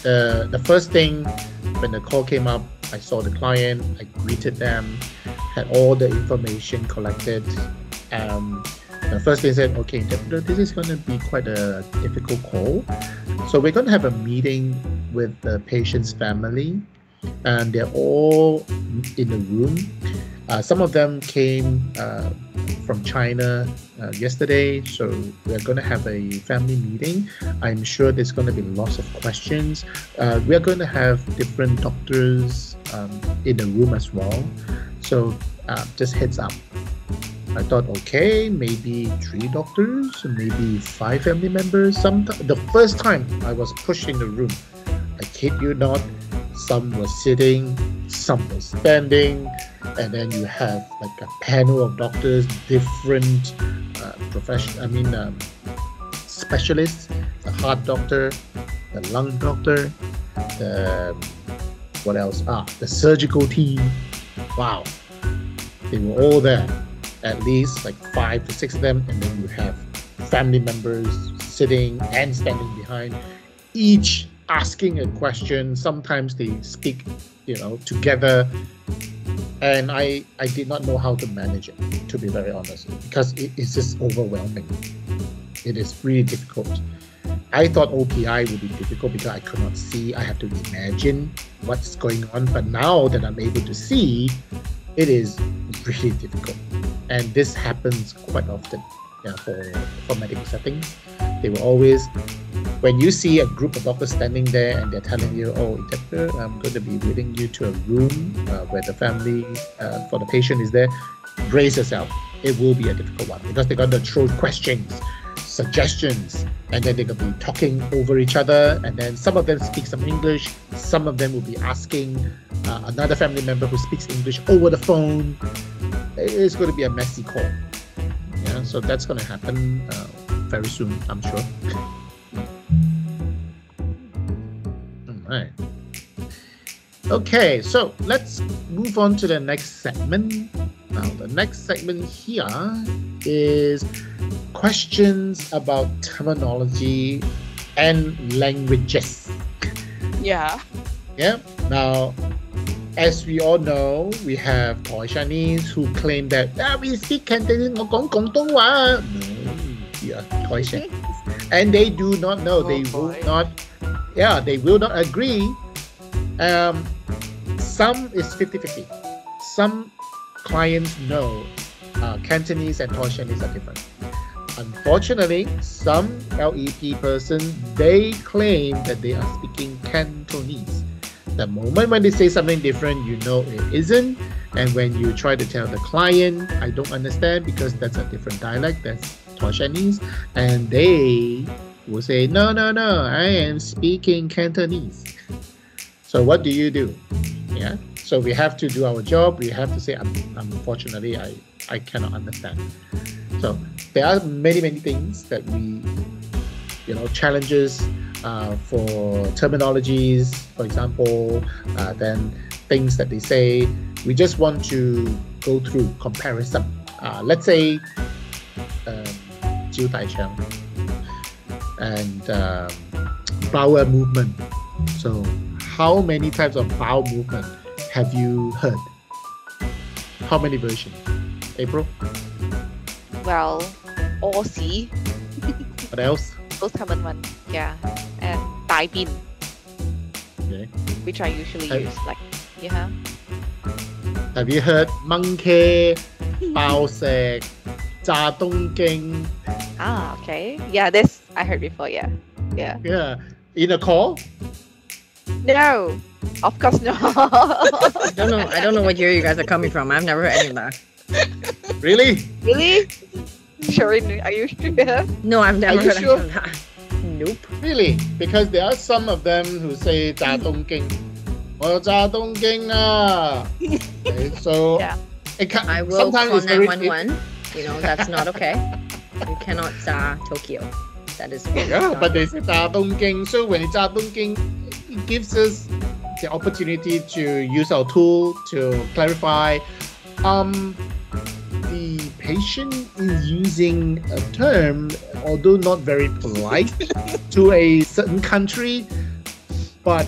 the first thing when the call came up, I saw the client, I greeted them, had all the information collected. The first thing said, okay, this is going to be quite a difficult call. So we're going to have a meeting with the patient's family, and they're all in the room. Some of them came from China yesterday, so we're going to have a family meeting. I'm sure there's going to be lots of questions. We're going to have different doctors in the room as well. So just heads up. I thought, okay, maybe 3 doctors, maybe 5 family members. The first time I was pushed in the room, I kid you not, some were sitting, some were standing, and then you have like a panel of doctors, different specialists, the heart doctor, the lung doctor, the surgical team. Wow, they were all there, at least like 5 to 6 of them, and then you have family members sitting and standing behind, each asking a question. Sometimes they speak, together, and I did not know how to manage it, to be very honest, because it is just overwhelming. It is really difficult. I thought OPI would be difficult because I could not see. I have to imagine what's going on, but now that I'm able to see, it is really difficult, and this happens quite often. For medical settings, they will always, when you see a group of doctors standing there and they're telling you, oh, doctor, I'm going to be leading you to a room where the family for the patient is there, brace yourself. It will be a difficult one because they're going to throw questions, suggestions, and then they're going to be talking over each other, and then some of them speak some English, some of them will be asking another family member who speaks English over the phone. It's going to be a messy call. So that's going to happen very soon, I'm sure. Alright. Okay, so let's move on to the next segment. Now, the next segment here is questions about terminology and languages. Yeah. Yeah. Now, as we all know, we have Chinese who claim that we speak Cantonese, 我講廣東話. No, we are Chinese, and they do not know. They will not. Yeah, they will not agree. Some is 50-50. Some clients know Cantonese and Chinese are different. Unfortunately, some LEP person, they claim that they are speaking Cantonese. The moment when they say something different, you know it isn't. And when you try to tell the client, I don't understand because that's a different dialect, that's Chinese, and they will say, no, I am speaking Cantonese. So what do you do? Yeah. So we have to do our job. We have to say, unfortunately, I cannot understand. So there are many things that we, challenges for terminologies, for example, then things that they say. We just want to go through comparison. Let's say, 招大腸 and bowel movement. So how many types of bowel movement have you heard? How many versions? April? Well, Aussie, What else? most common one, yeah, and 大便, Okay. which I usually Have- use, like, yeah. Have you heard monkey, 爆石, 炸東京? Ah, okay. Yeah, this I heard before, yeah. Yeah. Yeah. In a call? No, of course not. I don't know what year you guys are coming from. I've never heard any of that. Really? Really? Sherine, are you sure? No, I've never you heard sure? any of that. Nope. Really? Because there are some of them who say 炸東京. Oh, 炸東京啊. Okay, so Yeah. it can, I will sometimes call it's very 911. That's not okay. You cannot Tokyo. That is Yeah, but they say 炸東京. So when it's 炸東京, it gives us the opportunity to use our tool to clarify. The patient is using a term, although not very polite, to a certain country. But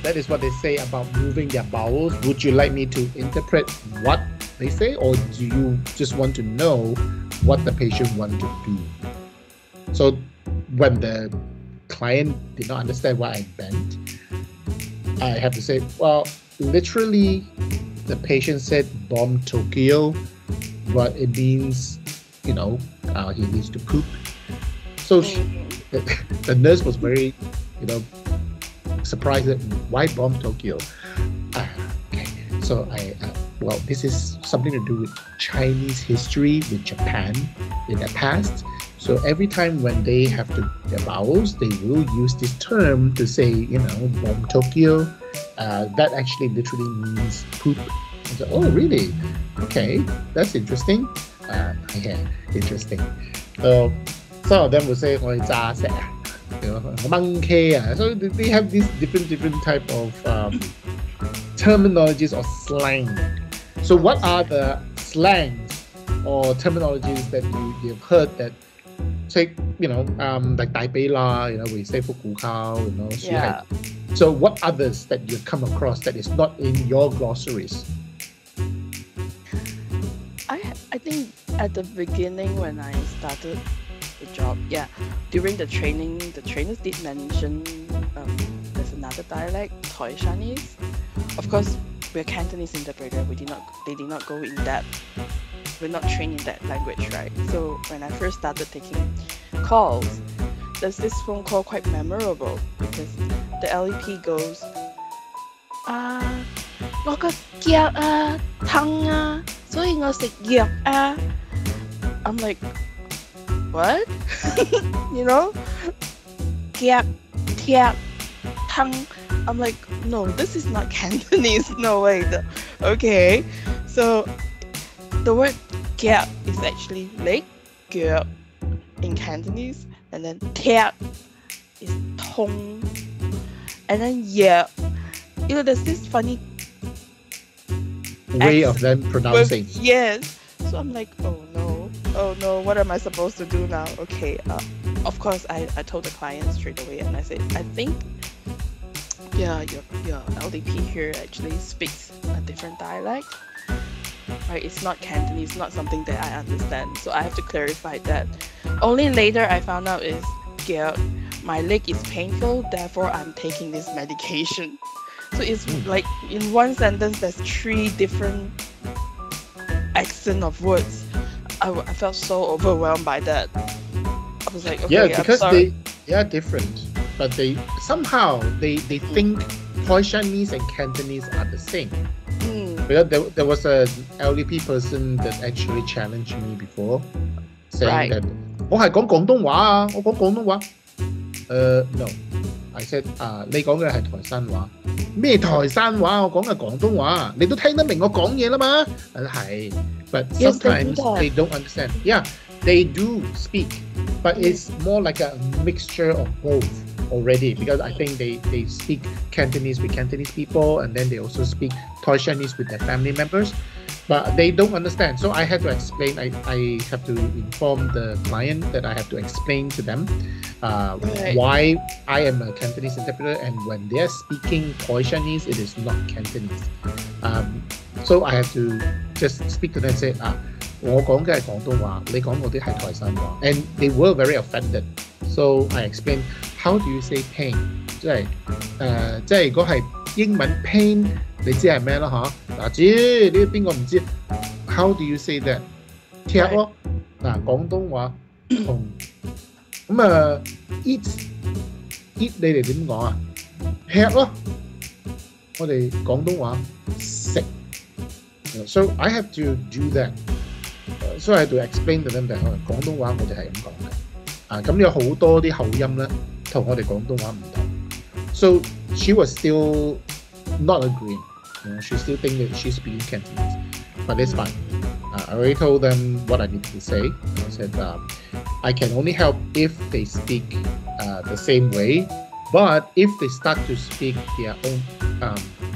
that is what they say about moving their bowels. Would you like me to interpret what they say, or do you just want to know what the patient wants to do? So when the client did not understand what I meant, I have to say, well, literally, the patient said bomb Tokyo, but it means, he needs to poop. So the nurse was very, surprised that why bomb Tokyo. Okay, so this is something to do with Chinese history with Japan in the past. So every time when they have their bowels, they will use this term to say, bomb Tokyo. That actually literally means poop. So, oh, really? Okay, that's interesting. Yeah, interesting. So some of them will say, oh, it's monkey. So they have these different type of terminologies or slang. So what are the slangs or terminologies that you've heard that say, like 大髀啦, we say 腹股溝, Yeah. So what others that you've come across that is not in your glossaries? I think at the beginning when I started the job, during the training, the trainers did mention there's another dialect, Taishanese. Of course, we're Cantonese interpreter. They did not go in that. We're not trained in that language, right? So when I first started taking calls, there's this phone call quite memorable because the LEP goes, 我個腳痛啊，所以我食藥啊。I'm like, what? 腳踢痛。I'm like, no, this is not Cantonese. No way. Okay, so the word 腳 is actually leg, 腳 in Cantonese, and then 踢 is 痛, and then 藥. There's this funny Way of them pronouncing. Yes. So I'm like, oh no, what am I supposed to do now? Okay, of course I told the client straight away and I said, I think your LDP here actually speaks a different dialect. Right? It's not Cantonese, not something that I understand. So I have to clarify that. Only later I found out is, my leg is painful, therefore I'm taking this medication. So it's like in one sentence there's 3 different accent of words. I felt so overwhelmed by that. I was like, okay, because I'm sorry. they are different, but they somehow they think Taishanese and Cantonese are the same. Because there was an LDP person that actually challenged me before, saying Right. that 我係講廣東話啊，我講廣東話。No, I said 你講嘅係台山話，咩台山話？我講嘅廣東話，你都聽得明我講嘢啦嘛？係 ，but Yes, they sometimes do that. they don't understand. Yeah, they do speak, but it's more like a mixture of both already because I think they speak Cantonese with Cantonese people and then they also speak Taishanese with their family members. But they don't understand. So I had to explain. I have to inform the client that I have to explain to them Right. why I am a Cantonese interpreter and when they're speaking Taishanese, it is not Cantonese. So I have to just speak to them and say, 我講嘅係廣東話，你講嗰啲係台山話 and they were very offended. So I explained, how do you say pain? 即係如果係英文 pain 你知係咩啦嚇？嗱知呢邊個唔知 ？How do you say that？ 踢咯，嗱廣東話同咁eat 你哋點講啊？吃咯，我哋廣東話食。So I have to do that. So I have to explain to them that 廣東話我哋係咁講嘅。咁有好多啲口音咧，同我哋廣東話唔同。So she was still not agreeing. She still think that she's speaking Cantonese, but it's fine. I already told them what I need to say. I said I can only help if they speak the same way, but if they start to speak their own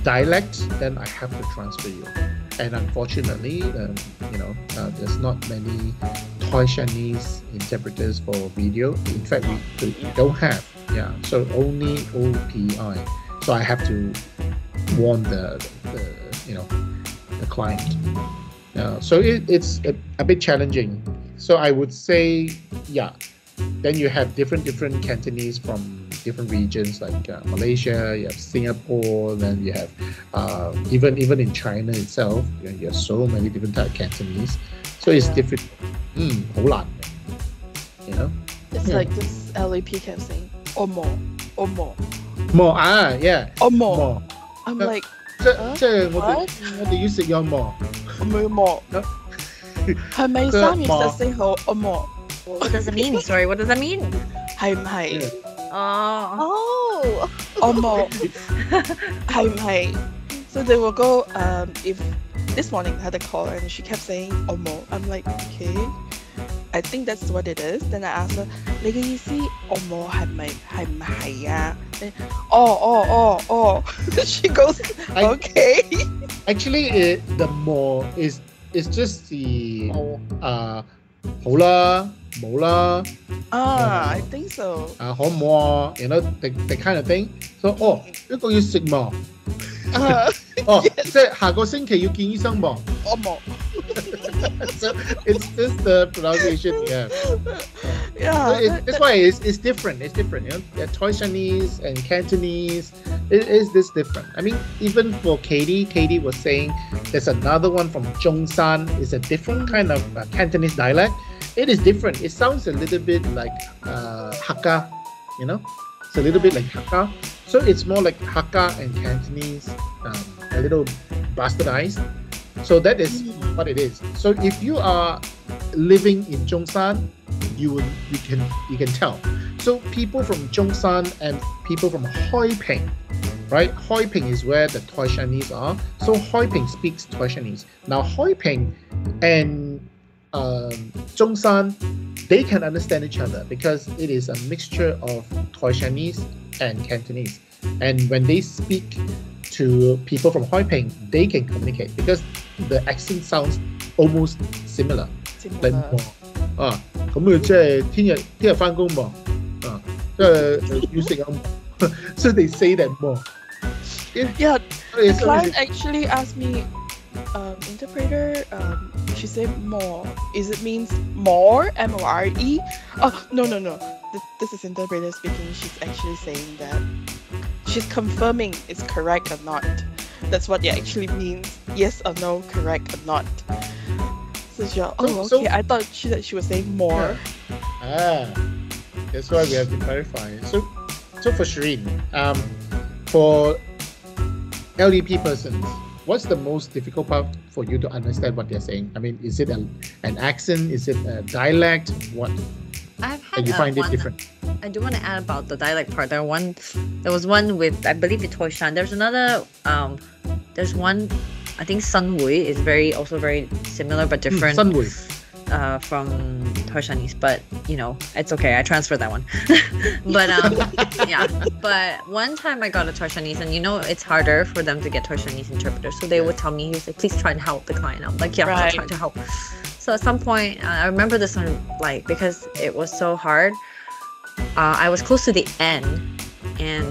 dialect, then I have to transfer you. And unfortunately, there's not many Taishanese interpreters for video. In fact, we don't have. Yeah, so only OPI. So I have to warn the client. So it's a bit challenging. So I would say, yeah. Then you have different Cantonese from different regions like Malaysia, you have Singapore, then you have even in China itself, you have so many different type of Cantonese. So it's different. 好難嘅, you know. It's like this LAP kept saying omo. More yeah. Omo. I'm Uh, like 即係我哋要食有more. 冇係咪3月14號 omo What does it mean? Sorry, what does that mean? 係唔係 Oh. omo 係唔係 So they will go if this morning I had a call and she kept saying omo. I'm like okay, I think that's what it is. Then I asked her 你嘅意思 omo 係唔係啊？哦 She goes okay. Actually, the more is just the 好啦冇啦 I think so. 可唔可啊 you know the kind of thing. So 一個要食嘛 即係下個星期要見醫生嘛 omo. So it's just the pronunciation. Yeah. Yeah. So that's why it's different. It's different. You know, Taishanese and Cantonese is this different. I mean, even for Katie was saying there's another one from Zhongshan. It's a different kind of Cantonese dialect. It is different. It sounds a little bit like Hakka. You know, it's a little bit like Hakka. So it's more like Hakka and Cantonese, a little bastardized. So that is what it is. So if you are living in Zhongshan, you can tell. So people from Zhongshan and people from Hoi Ping, right? Hoi Ping is where the Taishanese are. So Hoi Ping speaks Taishanese. Now Hoi Ping and Zhongshan, they can understand each other because it is a mixture of Taishanese and Cantonese. And when they speak to people from Hoi Ping, they can communicate because the accent sounds almost similar. Like 咁即係聽日返工喎，即係要食啊 So they say that more. Yeah, the client actually asked me, interpreter, she said more. Is it means more? MORE? Oh, no. This is interpreter speaking. She's actually saying that. She's confirming it's correct or not. That's what it actually means. Yes or no, correct or not. So she's like, okay. I thought she was saying more. Yeah. That's why we have to clarify. So for Sherine, for LDP persons, what's the most difficult part for you to understand what they're saying? I mean, is it an accent? Is it a dialect? What? I've had you find it different? I do want to add about the dialect part. There was one with, I believe it's Hoishan. There's another there's one, I think Sunwui is also very similar but different. Sunwui. From Haishanese, but you know, it's okay. I transferred that one. But yeah. But one time I got a Haishanese, and you know, it's harder for them to get Haishanese interpreters. So they would tell me, he was like, please try and help the client. I'm like, yeah, I'll try to help. So at some point, I remember this one, like, because it was so hard. I was close to the end, and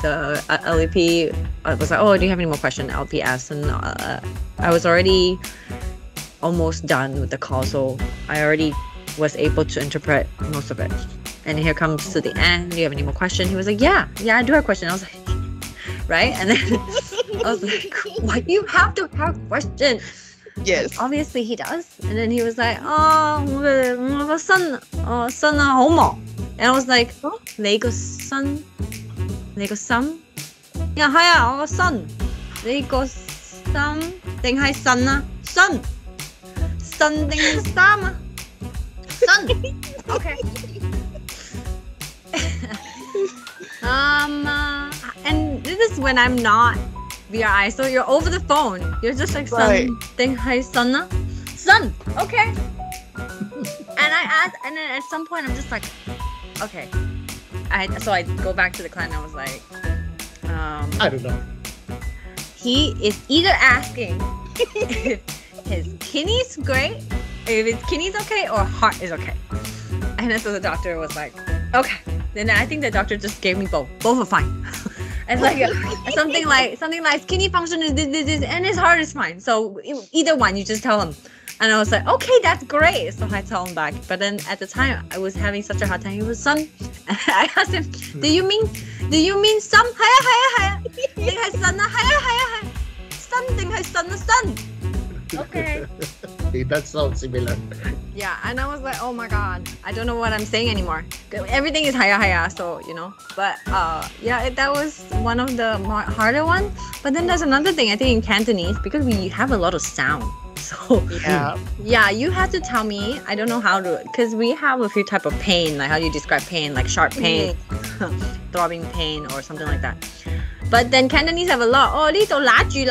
the LEP was like, oh, do you have any more questions? LP asked, and I was already almost done with the call, so I already was able to interpret most of it. And here comes to the end, do you have any more questions? He was like, yeah, I do have a question. I was like, right? And then I was like, why you have to have a question? Yes. Obviously he does. And then he was like, oh, 我個腎好忙. And I was like, 你個腎你個心? Yeah, 係啊，我個腎你個心定係腎啊？腎 Sun定衫啊 Sun. Okay. And this is when I'm not VRI, so you're over the phone. You're just like Sun定係腎啊 Sun. Okay. And I asked, and then at some point I'm just like, okay. So I go back to the client and I was like, I don't know. He is either asking if his kidney's great, if his kidney's okay, or heart is okay. And then so the doctor was like, okay. Then I think the doctor just gave me both. Both are fine. It's like something like kidney function is this, and his heart is fine. So either one, you just tell him. And I was like, okay, that's great. So I tell him back. But then at the time, I was having such a hard time. He was son. And I asked him, do you mean some? Haya. Ding hai son na haya. Son ding hai son na son. Okay. That sounds similar. Yeah, and I was like, oh my god, I don't know what I'm saying anymore. Everything is haya, so you know. But yeah, that was one of the more harder ones. But then there's another thing, I think in Cantonese, because we have a lot of sound. So yeah, you have to tell me. I don't know how to, because we have a few type of pain, like how you describe pain, like sharp pain, throbbing pain, or something like that. But then Cantonese have a lot. Oh, 呢度揦住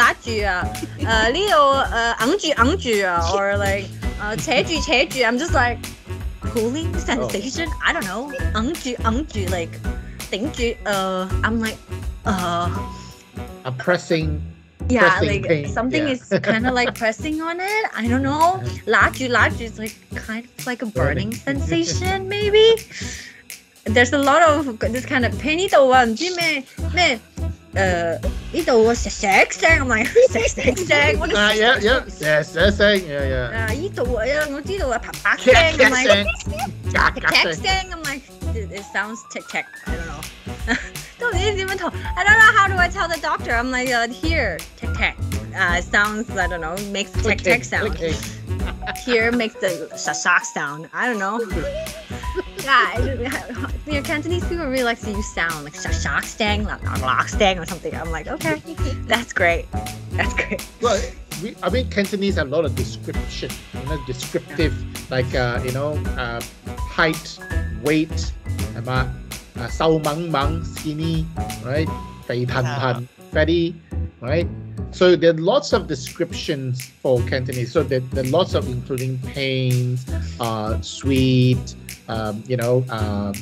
啊，呢度揞住啊， or like 扯住。I'm just like pulling sensation. I don't know. 揞住 like 頂住。I'm like A pressing. Yeah, pressing like pain. something is kind of like pressing on it. I don't know. 揦住 is like kind of like a burning sensation maybe. There's a lot of this kind of pain. 呢度啊，唔知咩。呢度個石聲 I'm like 石聲 what is yeah 石聲 yeah 呢度我知道啊啪聲 I'm like tick聲 I'm like it sounds tick I don't know 到底點樣同 I don't know how do I tell the doctor I'm like here tick it sounds I don't know makes tick sound here makes the shock sound I don't know. Yeah, Cantonese people really like to use sound like shock stang, lock stang or something. I'm like, okay, that's great. Well, I mean, Cantonese have a lot of description, descriptive, like height, weight, 係嘛？瘦蜢蜢 skinny, right? 肥騰騰 fatty, right? So there are lots of descriptions for Cantonese. So there are lots of including pains, sweet,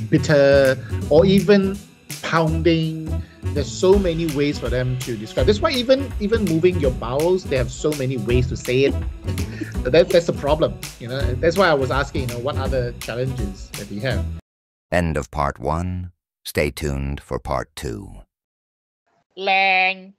bitter, or even pounding. There's so many ways for them to describe. That's why even moving your bowels, they have so many ways to say it. That's the problem. That's why I was asking, what other challenges that we have. End of part 1. Stay tuned for part 2. Lang.